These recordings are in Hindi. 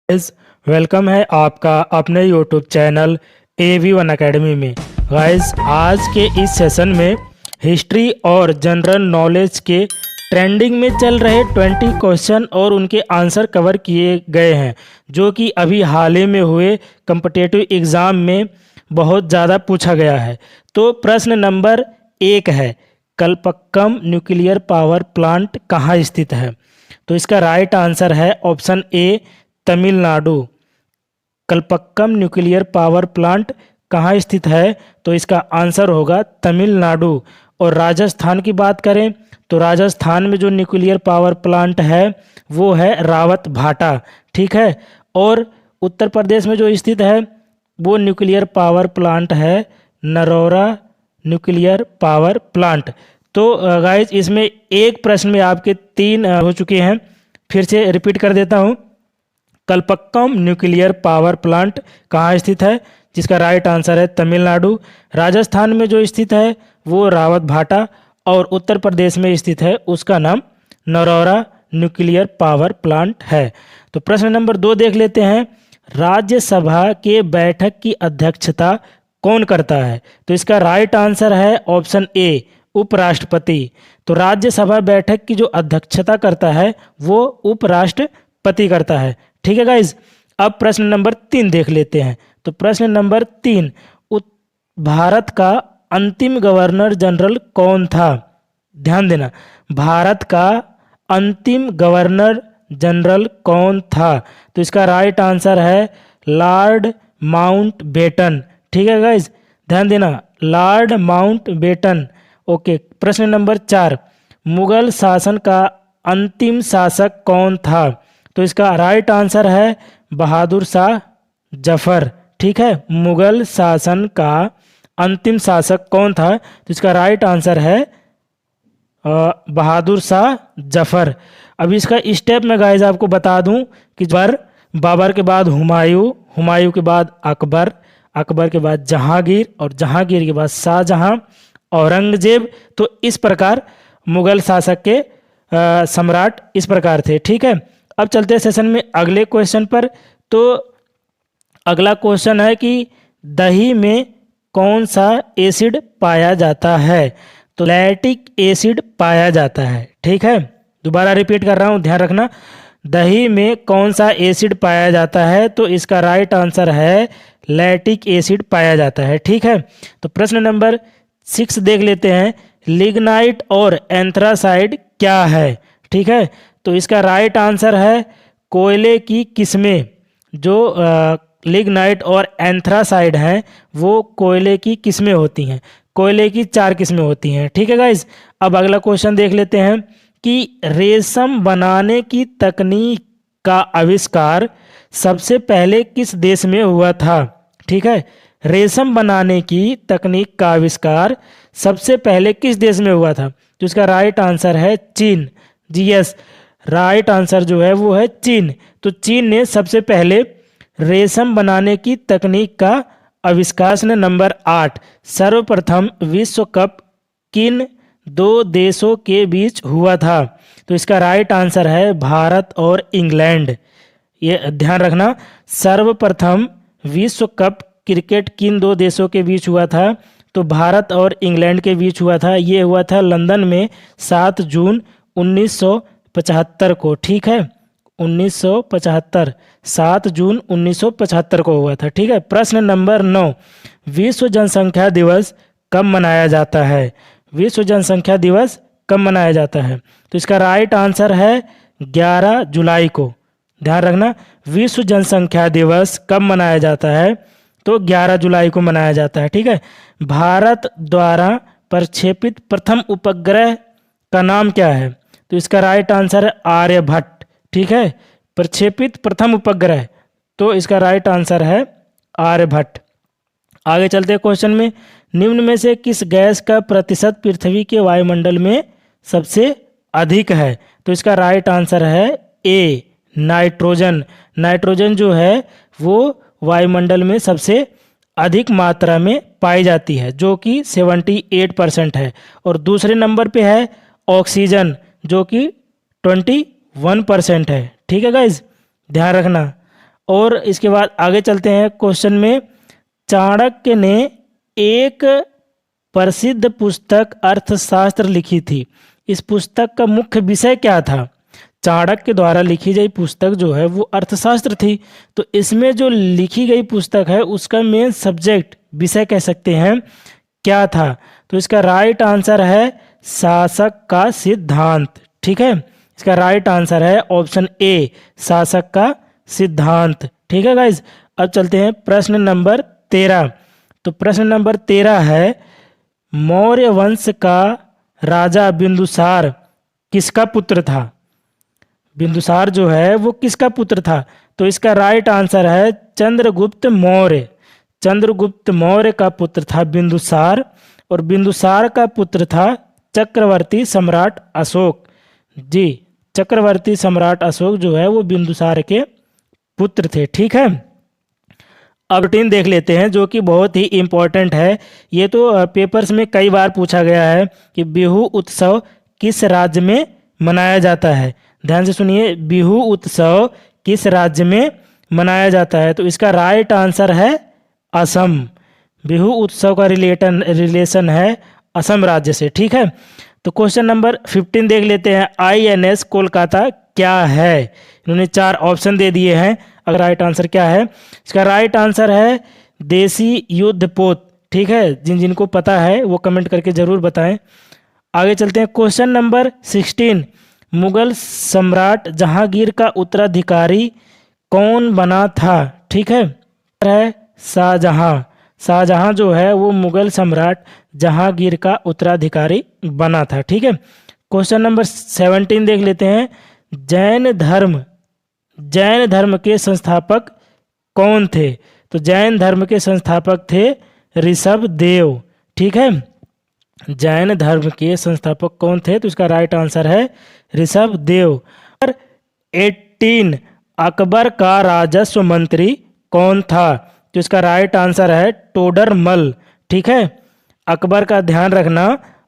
गाइस, वेलकम है आपका अपने यूट्यूब चैनल AV1 अकेडमी में। गाइस, आज के इस सेशन में हिस्ट्री और जनरल नॉलेज के ट्रेंडिंग में चल रहे 20 क्वेश्चन और उनके आंसर कवर किए गए हैं, जो कि अभी हाल ही में हुए कम्पिटिटिव एग्ज़ाम में बहुत ज़्यादा पूछा गया है। तो प्रश्न नंबर 1 है, कल्पक्कम न्यूक्लियर पावर प्लांट कहाँ स्थित है? तो इसका राइट आंसर है option A, Tamil Nadu. Kalpakkam nuclear power plant कहाँ स्थित है? तो इसका आंसर होगा तमिलनाडु। और राजस्थान की बात करें तो राजस्थान में जो न्यूक्लियर पावर प्लांट है वो है रावत भाटा, ठीक है। और उत्तर प्रदेश में जो स्थित है वो न्यूक्लियर पावर प्लांट है नरौरा न्यूक्लियर पावर प्लांट। तो गाइज, इसमें एक प्रश्न में आपके 3 हो चुके हैं। फिर से रिपीट कर देता हूँ, कल्पक्कम न्यूक्लियर पावर प्लांट कहाँ स्थित है? जिसका राइट आंसर है तमिलनाडु। राजस्थान में जो स्थित है वो रावत भाटा, और उत्तर प्रदेश में स्थित है उसका नाम नरौरा न्यूक्लियर पावर प्लांट है। तो प्रश्न नंबर 2 देख लेते हैं, राज्यसभा के बैठक की अध्यक्षता कौन करता है? तो इसका राइट आंसर है ऑप्शन ए, उपराष्ट्रपति। तो राज्यसभा बैठक की जो अध्यक्षता करता है वो उपराष्ट्रपति करता है, ठीक है गाइज। अब प्रश्न नंबर 3 देख लेते हैं। तो प्रश्न नंबर 3, भारत का अंतिम गवर्नर जनरल कौन था? ध्यान देना, भारत का अंतिम गवर्नर जनरल कौन था? तो इसका राइट आंसर है लॉर्ड माउंटबेटन, ठीक है गाइज, ध्यान देना, लॉर्ड माउंटबेटन। ओके, प्रश्न नंबर 4, मुगल शासन का अंतिम शासक कौन था? तो इसका राइट आंसर है बहादुर शाह जफर, ठीक है। मुगल शासन का अंतिम शासक कौन था? तो इसका राइट आंसर है बहादुर शाह जफर। अब इसका स्टेप में गाइस आपको बता दूं कि बाबर के बाद हुमायूं, हुमायूं के बाद अकबर, अकबर के बाद जहांगीर, और जहांगीर के बाद शाहजहां, औरंगजेब। तो इस प्रकार मुगल शासक के सम्राट इस प्रकार थे, ठीक है। अब चलते हैं सेशन में अगले क्वेश्चन पर। तो अगला क्वेश्चन है कि दही में कौन सा एसिड पाया जाता है? तो लैक्टिक एसिड पाया जाता है, ठीक है। दोबारा रिपीट कर रहा हूँ, ध्यान रखना, दही में कौन सा एसिड पाया जाता है? तो इसका राइट आंसर है लैक्टिक एसिड पाया जाता है, ठीक है। तो प्रश्न नंबर 6 देख लेते हैं, लिग्नाइट और एंथ्रासाइड क्या है? ठीक है, तो इसका राइट आंसर है कोयले की किस्में। जो लिग्नाइट और एंथ्रासाइड हैं वो कोयले की किस्में होती हैं। कोयले की 4 किस्में होती हैं, ठीक है गाइज। अब अगला क्वेश्चन देख लेते हैं कि रेशम बनाने की तकनीक का आविष्कार सबसे पहले किस देश में हुआ था? ठीक है, रेशम बनाने की तकनीक का आविष्कार सबसे पहले किस देश में हुआ था? तो इसका राइट आंसर है चीन। जी यस, राइट आंसर जो है वो है चीन। तो चीन ने सबसे पहले रेशम बनाने की तकनीक का आविष्कार। नंबर 8, सर्वप्रथम विश्व कप किन 2 देशों के बीच हुआ था? तो इसका राइट आंसर है भारत और इंग्लैंड। ये ध्यान रखना, सर्वप्रथम विश्व कप क्रिकेट किन 2 देशों के बीच हुआ था? तो भारत और इंग्लैंड के बीच हुआ था। ये हुआ था लंदन में 7 जून 1975 को, ठीक है, 1975, 7 जून 1975 को हुआ था, ठीक है। प्रश्न नंबर 9, विश्व जनसंख्या दिवस कब मनाया जाता है? विश्व जनसंख्या दिवस कब मनाया जाता है? तो इसका राइट आंसर है 11 जुलाई को। ध्यान रखना, विश्व जनसंख्या दिवस कब मनाया जाता है? तो 11 जुलाई को मनाया जाता है, ठीक है। भारत द्वारा प्रक्षेपित प्रथम उपग्रह का नाम क्या है? तो इसका राइट आंसर है आर्यभट्ट, ठीक है, प्रक्षेपित प्रथम उपग्रह। तो इसका राइट आंसर है आर्यभट्ट। आगे चलते हैं क्वेश्चन में, निम्न में से किस गैस का प्रतिशत पृथ्वी के वायुमंडल में सबसे अधिक है? तो इसका राइट आंसर है ए, नाइट्रोजन। नाइट्रोजन जो है वो वायुमंडल में सबसे अधिक मात्रा में पाई जाती है, जो कि 78% है। और दूसरे नंबर पे है ऑक्सीजन, जो कि 21% है, ठीक है गाइज, ध्यान रखना। और इसके बाद आगे चलते हैं क्वेश्चन में। चाणक्य ने एक प्रसिद्ध पुस्तक अर्थशास्त्र लिखी थी। इस पुस्तक का मुख्य विषय क्या था? चाणक्य द्वारा लिखी गई पुस्तक जो है वो अर्थशास्त्र थी। तो इसमें जो लिखी गई पुस्तक है उसका मेन सब्जेक्ट, विषय कह सकते हैं, क्या था? तो इसका राइट आंसर है शासक का सिद्धांत। ठीक है, इसका राइट आंसर है ऑप्शन ए, शासक का सिद्धांत। ठीक है गाइज, अब चलते हैं प्रश्न नंबर 13। तो प्रश्न नंबर 13 है, मौर्य वंश का राजा बिंदुसार किसका पुत्र था? बिंदुसार जो है वो किसका पुत्र था? तो इसका राइट आंसर है चंद्रगुप्त मौर्य। चंद्रगुप्त मौर्य का पुत्र था बिंदुसार, और बिंदुसार का पुत्र था चक्रवर्ती सम्राट अशोक। जी, चक्रवर्ती सम्राट अशोक जो है वो बिंदुसार के पुत्र थे। ठीक है, अब रूटीन देख लेते हैं जो कि बहुत ही इम्पोर्टेंट है। ये तो पेपर्स में कई बार पूछा गया है कि बिहू उत्सव किस राज्य में मनाया जाता है। ध्यान से सुनिए, बिहू उत्सव किस राज्य में मनाया जाता है? तो इसका राइट आंसर है असम। बिहू उत्सव का रिलेशन है असम राज्य से। ठीक है, तो क्वेश्चन नंबर 15 देख लेते हैं। INS कोलकाता क्या है? इन्होंने 4 ऑप्शन दे दिए हैं। अगर राइट आंसर क्या है? इसका राइट आंसर है देसी युद्धपोत। ठीक है, जिन जिनको पता है वो कमेंट करके जरूर बताएं। आगे चलते हैं क्वेश्चन नंबर 16। मुगल सम्राट जहांगीर का उत्तराधिकारी कौन बना था? ठीक है, शाहजहां। शाहजहां जो है वो मुगल सम्राट जहांगीर का उत्तराधिकारी बना था। ठीक है, क्वेश्चन नंबर 17 देख लेते हैं। जैन धर्म के संस्थापक कौन थे? तो जैन धर्म के संस्थापक थे ऋषभ देव। ठीक है, जैन धर्म के संस्थापक कौन थे? तो इसका राइट आंसर है ऋषभ देव। 18 अकबर का राजस्व मंत्री कौन था? तो इसका राइट आंसर है टोडरमल। ठीक है, अकबर का ध्यान रखना,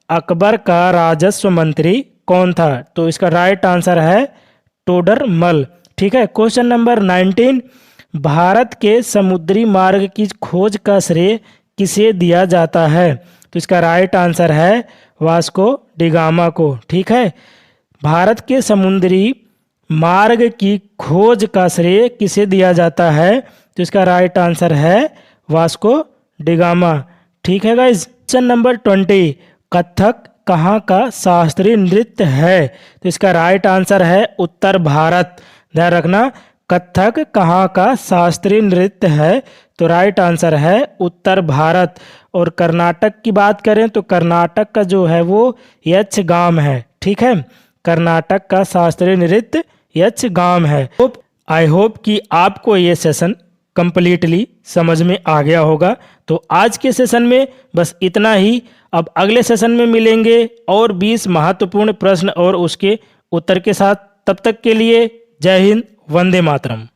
अकबर का राजस्व मंत्री कौन था? तो इसका राइट आंसर है टोडरमल। ठीक है, क्वेश्चन नंबर 19। भारत के समुद्री मार्ग की खोज का श्रेय किसे दिया जाता है? तो इसका राइट आंसर है वास्को डिगामा को। ठीक है, भारत के समुद्री मार्ग की खोज का श्रेय किसे दिया जाता है? तो इसका राइट आंसर है वास्को डिगामा। ठीक है गाइज, क्वेश्चन नंबर 20। कथक कहाँ का शास्त्रीय नृत्य है? तो इसका राइट आंसर है उत्तर भारत। ध्यान रखना, कथक कहाँ का शास्त्रीय नृत्य है? तो राइट आंसर है उत्तर भारत। और कर्नाटक की बात करें तो कर्नाटक का जो है वो यक्षगान है। ठीक है, कर्नाटक का शास्त्रीय नृत्य यक्षगान है। आई होप कि आपको ये सेशन कंप्लीटली समझ में आ गया होगा। तो आज के सेशन में बस इतना ही। अब अगले सेशन में मिलेंगे और 20 महत्वपूर्ण प्रश्न और उसके उत्तर के साथ। तब तक के लिए जय हिंद, वंदे मातरम।